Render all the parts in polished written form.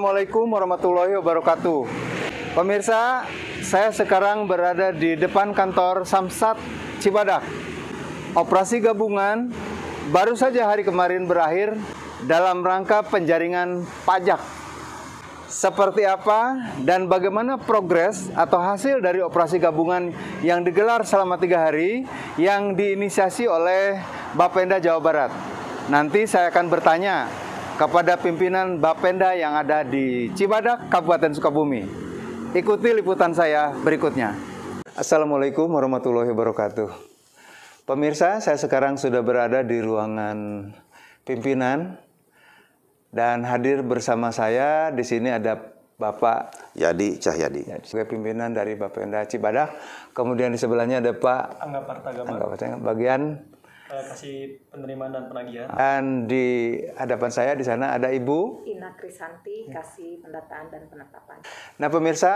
Assalamualaikum warahmatullahi wabarakatuh. Pemirsa, saya sekarang berada di depan kantor Samsat Cibadak. Operasi gabungan baru saja hari kemarin berakhir dalam rangka penjaringan pajak. Seperti apa dan bagaimana progres atau hasil dari operasi gabungan yang digelar selama 3 hari yang diinisiasi oleh Bapenda Jawa Barat. Nanti saya akan bertanya kepada pimpinan Bapenda yang ada di Cibadak, Kabupaten Sukabumi. Ikuti liputan saya berikutnya. Assalamualaikum warahmatullahi wabarakatuh. Pemirsa, saya sekarang sudah berada di ruangan pimpinan dan hadir bersama saya di sini ada Bapak Yadi Cahyadi sebagai pimpinan dari Bapenda Cibadak. Kemudian di sebelahnya ada Pak Angga Partagama, bagian kasih penerimaan dan penagihan. dan di hadapan saya di sana ada Ibu Ina Krisanti, kasih pendataan dan penetapan. Nah pemirsa,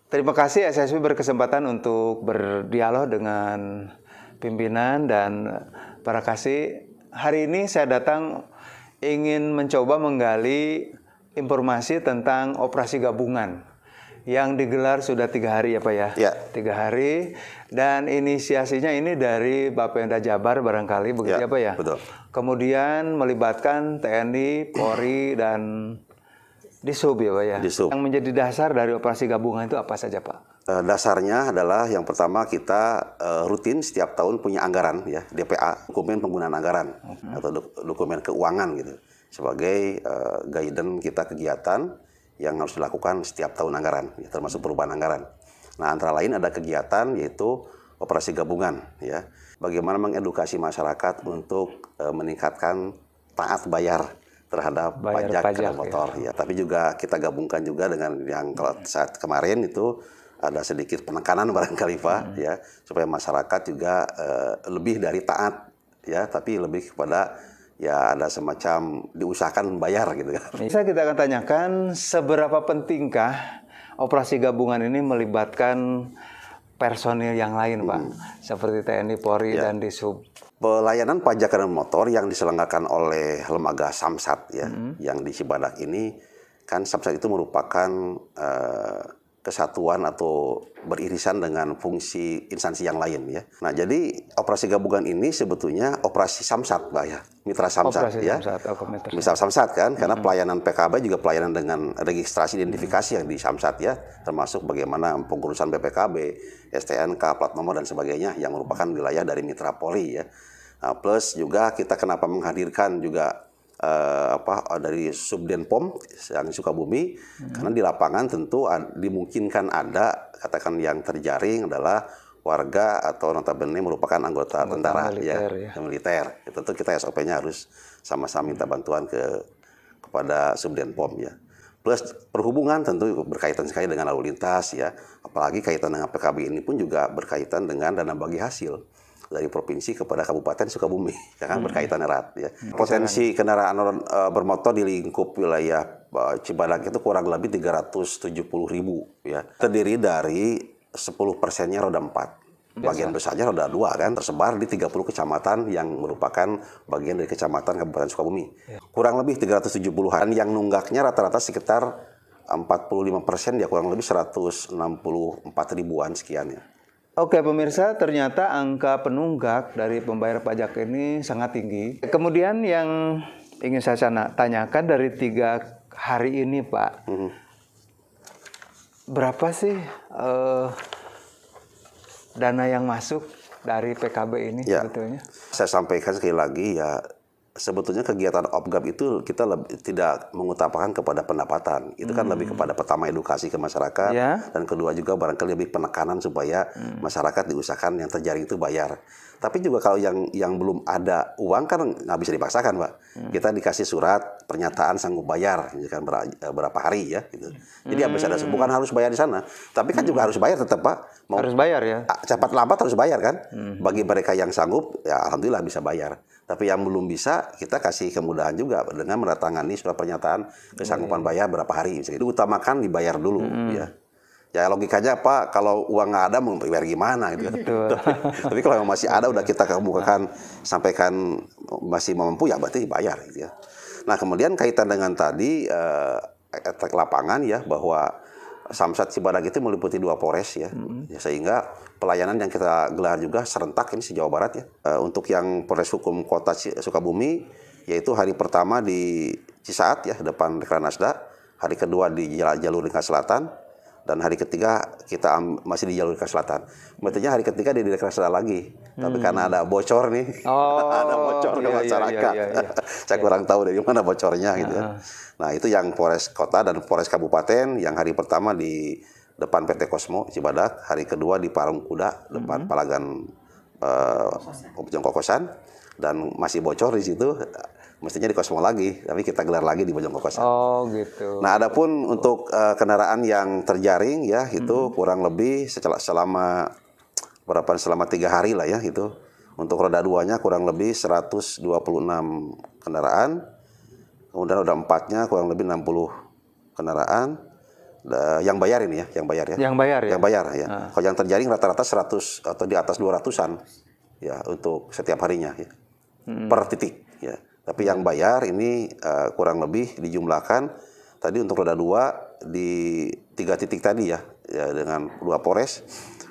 terima kasih SSB berkesempatan untuk berdialog dengan pimpinan dan para kasih. Hari ini saya datang ingin mencoba menggali informasi tentang operasi gabungan yang digelar sudah 3 hari ya Pak ya? Ya. 3 hari dan inisiasinya ini dari Bapenda Jabar barangkali begitu ya Pak ya? Betul. Kemudian melibatkan TNI, Polri dan Disub ya Pak ya? Disub. Yang menjadi dasar dari operasi gabungan itu apa saja Pak? Dasarnya adalah yang pertama kita rutin setiap tahun punya anggaran ya, DPA, dokumen penggunaan anggaran atau dokumen keuangan gitu sebagai guidance kita kegiatan yang harus dilakukan setiap tahun anggaran, ya, termasuk perubahan anggaran. Nah, antara lain ada kegiatan yaitu operasi gabungan, ya. Bagaimana mengedukasi masyarakat untuk meningkatkan taat bayar terhadap pajak kendaraan motor, ya. Tapi juga kita gabungkan juga dengan yang saat kemarin itu ada sedikit penekanan barangkali Pak, ya, supaya masyarakat juga lebih dari taat, ya, tapi lebih kepada ya ada semacam diusahakan bayar gitu kan. Bisa kita akan tanyakan seberapa pentingkah operasi gabungan ini melibatkan personil yang lain Pak, seperti TNI, Polri dan Disub. Pelayanan pajak kendaraan motor yang diselenggarakan oleh lembaga Samsat ya, yang di Cibadak ini kan Samsat itu merupakan kesatuan atau beririsan dengan fungsi instansi yang lain ya. Nah, jadi operasi gabungan ini sebetulnya operasi Samsat, Pak ya. Mitra Samsat ya. Misal Samsat kan, karena pelayanan PKB juga pelayanan dengan registrasi identifikasi yang di Samsat ya, termasuk bagaimana pengurusan BPKB, STNK, plat nomor dan sebagainya yang merupakan wilayah dari Mitra Polri ya. Nah, plus juga kita kenapa menghadirkan juga dari Subdenpom yang Sukabumi karena di lapangan tentu dimungkinkan ada katakan yang terjaring adalah warga atau notabene merupakan anggota tentara militer, ya. Militer. Itu kita SOP-nya harus sama-sama minta bantuan kepada Subdenpom ya. Plus perhubungan tentu berkaitan sekali dengan lalu lintas ya. Apalagi kaitan dengan PKB ini pun juga berkaitan dengan dana bagi hasil dari provinsi kepada Kabupaten Sukabumi, ya kan berkaitan erat ya. Potensi kendaraan bermotor di lingkup wilayah Cibadak itu kurang lebih 370.000 ya. Terdiri dari 10%-nya roda 4. Bagian besarnya roda 2 kan tersebar di 30 kecamatan yang merupakan bagian dari kecamatan Kabupaten Sukabumi. Kurang lebih 370-an yang nunggaknya rata-rata sekitar 45% ya kurang lebih 164 ribuan sekian ya. Oke pemirsa, ternyata angka penunggak dari pembayar pajak ini sangat tinggi. Kemudian yang ingin saya tanyakan dari 3 hari ini Pak, berapa sih dana yang masuk dari PKB ini sebetulnya? Saya sampaikan sekali lagi ya, sebetulnya kegiatan Opgab itu kita tidak mengutamakan kepada pendapatan. Itu kan lebih kepada pertama edukasi ke masyarakat dan kedua juga barangkali lebih penekanan supaya masyarakat diusahakan yang terjaring itu bayar. Tapi juga kalau yang belum ada uang kan nggak bisa dipaksakan Pak. Kita dikasih surat pernyataan sanggup bayar, kan berapa hari ya. Gitu. Jadi habis ada bukan harus bayar di sana, tapi kan juga harus bayar tetap Pak. Harus bayar ya. Cepat lambat harus bayar kan. Bagi mereka yang sanggup ya alhamdulillah bisa bayar. Tapi yang belum bisa, kita kasih kemudahan juga dengan menandatangani surat pernyataan kesanggupan bayar berapa hari. Itu utamakan dibayar dulu ya. Ya logikanya apa? Kalau uang nggak ada mau bayar gimana gitu kan. Tapi kalau masih ada udah kita kemukakan sampaikan masih mampu ya berarti bayar gitu ya. Nah, kemudian kaitan dengan tadi lapangan ya, bahwa Samsat Cibadak itu meliputi 2 Polres ya. Ya, sehingga pelayanan yang kita gelar juga serentak ini se-Jawa Barat ya. Untuk yang Polres Hukum Kota Sukabumi, yaitu hari pertama di Cisaat ya, depan Dekranasda, hari kedua di jalur Lingkar Selatan, dan hari ketiga kita masih di jalur Lingkar Selatan. Maksudnya hari ketiga di Dekranasda lagi. Tapi karena ada bocor nih, ada bocor ke masyarakat. Saya kurang tahu dari mana bocornya gitu ya. Nah, itu yang Polres Kota dan Polres Kabupaten, yang hari pertama di depan PT Kosmo Cibadak, hari kedua di Parung Kuda depan Palagan Bojong Kokosan, dan masih bocor di situ. Mestinya di Kosmo lagi, tapi kita gelar lagi di Bojong Kokosan. Oh, gitu. Nah, adapun untuk kendaraan yang terjaring ya, itu kurang lebih selama 3 hari lah ya itu. Untuk roda 2-nya kurang lebih 126 kendaraan. Kemudian roda 4-nya kurang lebih 60 kendaraan. Yang bayar ini ya, yang bayar ya. Yang bayar ya. Yang bayar ya. Kalau yang terjaring rata-rata 100 atau di atas 200-an ya untuk setiap harinya ya. Per titik ya. Tapi yang bayar ini kurang lebih dijumlahkan tadi untuk roda 2 di 3 titik tadi ya, dengan 2 Polres.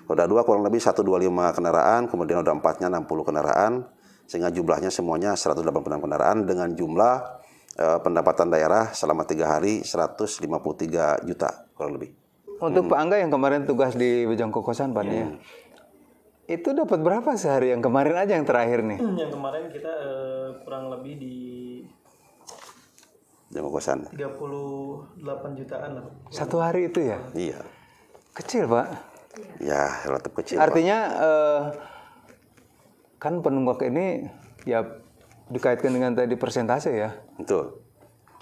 Roda 2 kurang lebih 125 kendaraan, kemudian roda 4-nya 60 kendaraan, sehingga jumlahnya semuanya 186 kendaraan dengan jumlah pendapatan daerah selama 3 hari 153 juta kurang lebih. Untuk Pak Angga yang kemarin tugas di Bojong Kokosan, Pak ya, itu dapat berapa sehari? Yang kemarin aja yang terakhir nih. Yang kemarin kita kurang lebih di Bojong Kokosan 38 jutaan lah. Satu hari itu ya? Iya. Kecil, Pak. Ya, relatif kecil. Artinya kan penunggak ini ya dikaitkan dengan tadi persentase ya. Betul.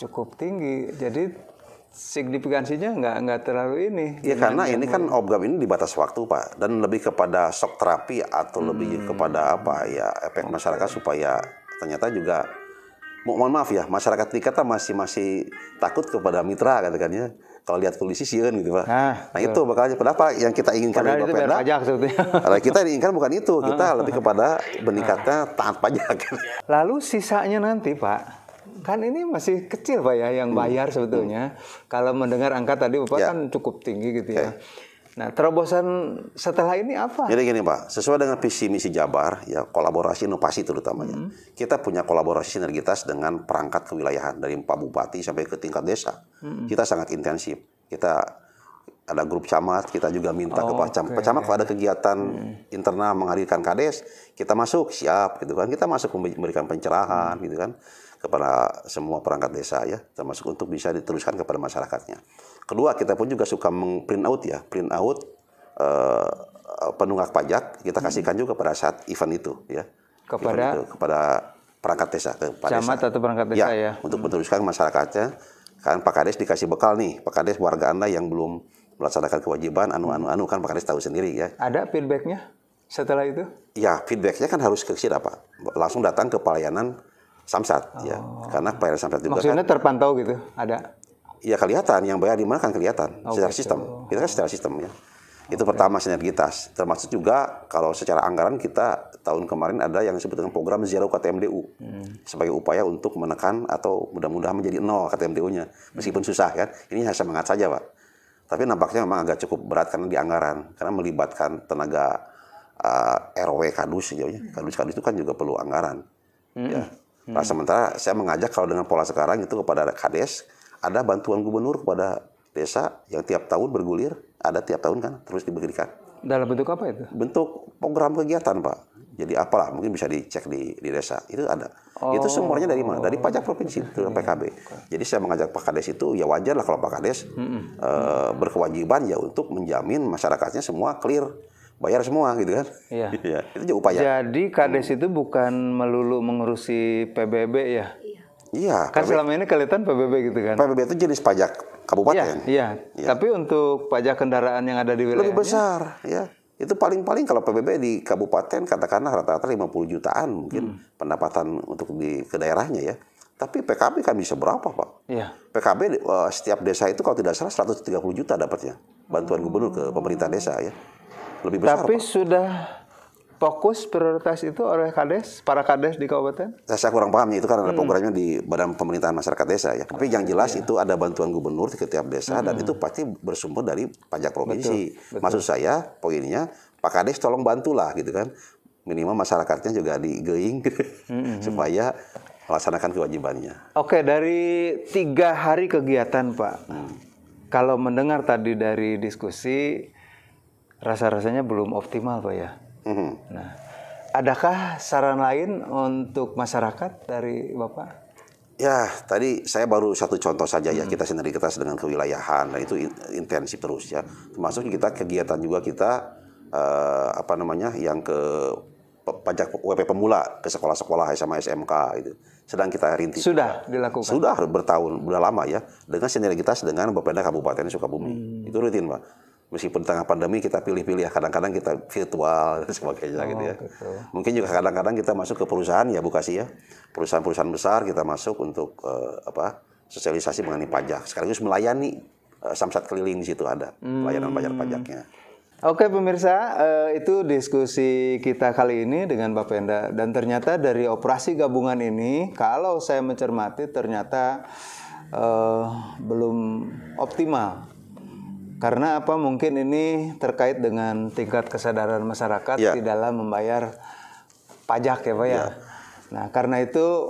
Cukup tinggi. Jadi signifikansinya nggak terlalu ini. Ya karena ini kan obgam ini di batas waktu Pak, dan lebih kepada shock terapi atau lebih kepada apa ya, efek masyarakat supaya ternyata juga mohon maaf ya, masyarakat kita masih takut kepada mitra katakannya. Kalau lihat polisi sih kan gitu Pak. Nah itu makanya kenapa yang kita inginkan dari Bapenda. Kita inginkan bukan itu, kita lebih kepada meningkatnya taat pajak. Lalu sisanya nanti Pak, kan ini masih kecil Pak ya yang bayar sebetulnya. Kalau mendengar angka tadi Bapak kan cukup tinggi gitu ya. Nah, terobosan setelah ini apa? Jadi gini Pak, sesuai dengan visi misi Jabar, ya kolaborasi inovasi terutamanya. Kita punya kolaborasi sinergitas dengan perangkat kewilayahan dari Pak Bupati sampai ke tingkat desa. Kita sangat intensif. Kita ada grup camat, kita juga minta ke camat kalau ada kegiatan internal menghadirkan kades, kita masuk siap gitu kan. Kita masuk memberikan pencerahan gitu kan kepada semua perangkat desa ya, termasuk untuk bisa diteruskan kepada masyarakatnya. Kedua, kita pun juga suka print out penunggak pajak, kita kasihkan juga pada saat event itu ya. Kepada perangkat desa, kepada camat desa. Atau perangkat desa ya. Untuk meneruskan masyarakatnya. Kan Pak Kades dikasih bekal nih, Pak Kades warga Anda yang belum melaksanakan kewajiban anu kan Pak Kades tahu sendiri ya. Ada feedbacknya setelah itu? Ya, feedbacknya kan harus ke sini Pak. Langsung datang ke pelayanan Samsat ya. Karena pelayanan Samsat juga maksudnya kan terpantau gitu, ada? Ya kelihatan, yang bayar di mana kan kelihatan secara sistem. Kita kan secara sistem ya. Itu pertama sinergitas. Termasuk juga kalau secara anggaran kita tahun kemarin ada yang disebut dengan program Zero KTMDU. Sebagai upaya untuk menekan atau mudah-mudahan menjadi 0 KTMDU-nya. Meskipun susah kan. Ini hanya semangat saja Pak. Tapi nampaknya memang agak cukup berat karena di anggaran. Karena melibatkan tenaga RW Kadus sejauhnya. Kadus itu kan juga perlu anggaran. Ya. Nah, sementara saya mengajak kalau dengan pola sekarang itu kepada Kades, ada bantuan gubernur kepada desa yang tiap tahun bergulir, ada tiap tahun kan terus diberikan. Dalam bentuk apa itu? Bentuk program kegiatan Pak. Jadi apalah mungkin bisa dicek di desa itu ada. Itu sumbernya dari mana? Dari pajak provinsi itu PKB. Jadi saya mengajak Pak Kades itu ya wajar lah kalau Pak Kades berkewajiban ya untuk menjamin masyarakatnya semua clear. Bayar semua gitu kan. Iya. Itu juga upaya. Jadi Kades itu bukan melulu mengurusi PBB ya? Iya. Kan selama ini kelihatan PBB gitu kan? PBB itu jenis pajak kabupaten. Iya. Tapi untuk pajak kendaraan yang ada di wilayahnya? Lebih besar ya. Itu paling-paling kalau PBB di kabupaten katakanlah rata-rata 50 jutaan mungkin pendapatan untuk ke daerahnya ya. Tapi PKB kan bisa berapa Pak? Iya. PKB setiap desa itu kalau tidak salah 130 juta dapatnya. Bantuan gubernur ke pemerintah desa ya. Lebih besar tapi Pak. Sudah fokus prioritas itu oleh Kades, para Kades di kabupaten? Saya kurang paham itu karena ada programnya di Badan Pemerintahan Masyarakat Desa ya. Tapi yang jelas itu ada bantuan gubernur di setiap desa dan itu pasti bersumber dari pajak provinsi. Betul. Maksud saya poinnya Pak Kades tolong bantulah gitu kan. Minimal masyarakatnya juga digeing supaya melaksanakan kewajibannya. Oke, dari 3 hari kegiatan Pak, kalau mendengar tadi dari diskusi, rasa-rasanya belum optimal Pak ya. Nah, adakah saran lain untuk masyarakat dari Bapak? Ya, tadi saya baru satu contoh saja ya. Kita sedang kewilayahan, dan itu intensif terus ya. Termasuk kita kegiatan juga kita yang ke pajak WP pemula ke sekolah-sekolah SMA SMK itu sedang kita rintis. Sudah dilakukan? Sudah bertahun, udah lama ya. Dengan sinergitas dengan Bapenda Kabupaten Sukabumi. Itu rutin Pak. Meskipun tengah pandemi kita pilih-pilih ya, kadang-kadang kita virtual dan sebagainya gitu ya. Betul. Mungkin juga kadang-kadang kita masuk ke perusahaan ya Bu Kasih ya. Perusahaan-perusahaan besar kita masuk untuk sosialisasi mengenai pajak. Sekaligus melayani samsat keliling di situ ada pelayanan bayar pajaknya. Oke pemirsa, itu diskusi kita kali ini dengan Bapenda. Dan ternyata dari operasi gabungan ini, kalau saya mencermati ternyata belum optimal. Karena apa? Mungkin ini terkait dengan tingkat kesadaran masyarakat di dalam membayar pajak ya Pak ya. Nah karena itu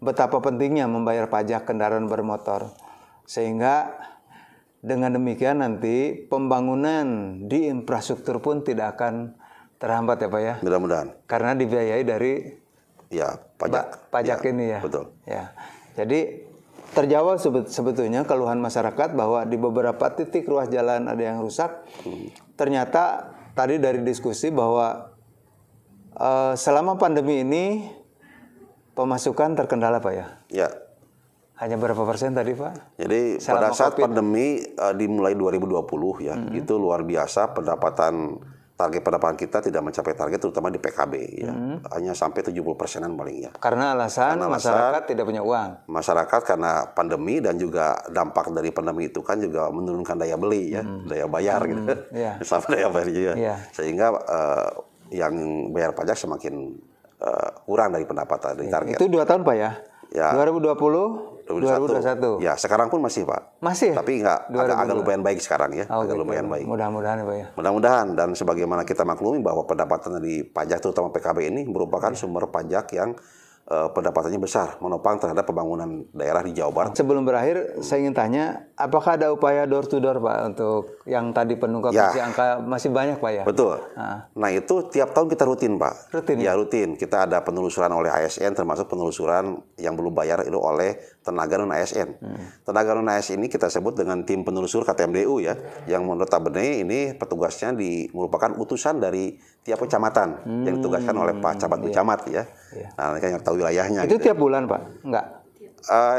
betapa pentingnya membayar pajak kendaraan bermotor. Sehingga dengan demikian nanti pembangunan di infrastruktur pun tidak akan terhambat ya Pak ya. Mudah-mudahan. Karena dibiayai dari pajak ini ya. Betul. Ya. Jadi terjawab sebetulnya keluhan masyarakat bahwa di beberapa titik ruas jalan ada yang rusak. Ternyata tadi dari diskusi bahwa selama pandemi ini pemasukan terkendala Pak ya? Ya. Hanya berapa persen tadi Pak? Jadi pada saat pandemi dimulai 2020 ya, itu luar biasa target pendapatan kita tidak mencapai target terutama di PKB ya. Hanya sampai 70%-an paling ya. Karena alasan masyarakat tidak punya uang. Masyarakat karena pandemi dan juga dampak dari pandemi itu kan juga menurunkan daya beli ya, daya bayar gitu. Sama daya bayar juga. Sehingga yang bayar pajak semakin kurang dari pendapatan dari target. Itu 2 tahun Pak ya? 2020 2021. Ya, sekarang pun masih Pak. Masih? Tapi agak lumayan baik sekarang ya. Agak lumayan baik. Mudah-mudahan ya Pak ya. Mudah-mudahan dan sebagaimana kita maklumi bahwa pendapatan dari pajak terutama PKB ini merupakan sumber pajak yang pendapatannya besar menopang terhadap pembangunan daerah di Jawa Barat. Sebelum berakhir, saya ingin tanya, apakah ada upaya door to door Pak untuk yang tadi penunggak angka masih banyak Pak ya? Betul. Nah itu tiap tahun kita rutin Pak. Rutin? Ya rutin. Kita ada penelusuran oleh ASN termasuk penelusuran yang belum bayar itu oleh tenaga non ASN. Tenaga non ASN ini kita sebut dengan tim penelusur KTMDU ya, yang notabene ini petugasnya merupakan utusan dari tiap kecamatan yang ditugaskan oleh Pak Camat ya. Nah, mereka yang tahu wilayahnya. Itu gitu. Tiap bulan Pak? Enggak?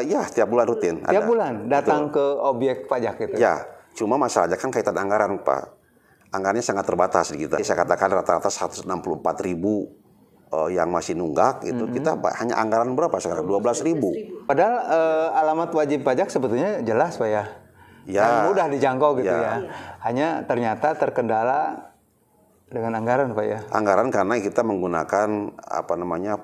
Ya, tiap bulan rutin. Tiap bulan datang ke objek pajak gitu? Ya, cuma masalahnya kan kaitan anggaran Pak. Anggarannya sangat terbatas di kita. Saya katakan rata-rata 164.000 yang masih nunggak itu kita hanya anggaran berapa sekarang? 12.000. Padahal alamat wajib pajak sebetulnya jelas Pak ya? Dan mudah dijangkau gitu ya. Hanya ternyata terkendala dengan anggaran Pak ya? Anggaran karena kita menggunakan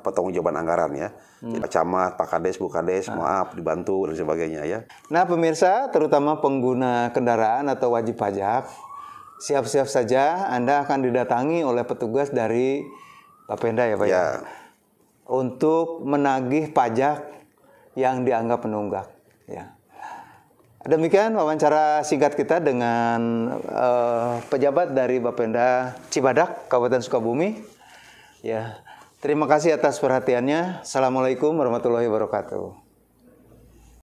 pertanggungjawaban anggaran ya. Pak Camat, Pak Kades, Bu Kades, maaf dibantu dan sebagainya ya. Nah pemirsa, terutama pengguna kendaraan atau wajib pajak, siap-siap saja Anda akan didatangi oleh petugas dari Bapenda ya Pak ya? Untuk menagih pajak yang dianggap penunggak ya. Demikian wawancara singkat kita dengan pejabat dari Bapenda Cibadak, Kabupaten Sukabumi. Ya, terima kasih atas perhatiannya. Assalamualaikum warahmatullahi wabarakatuh.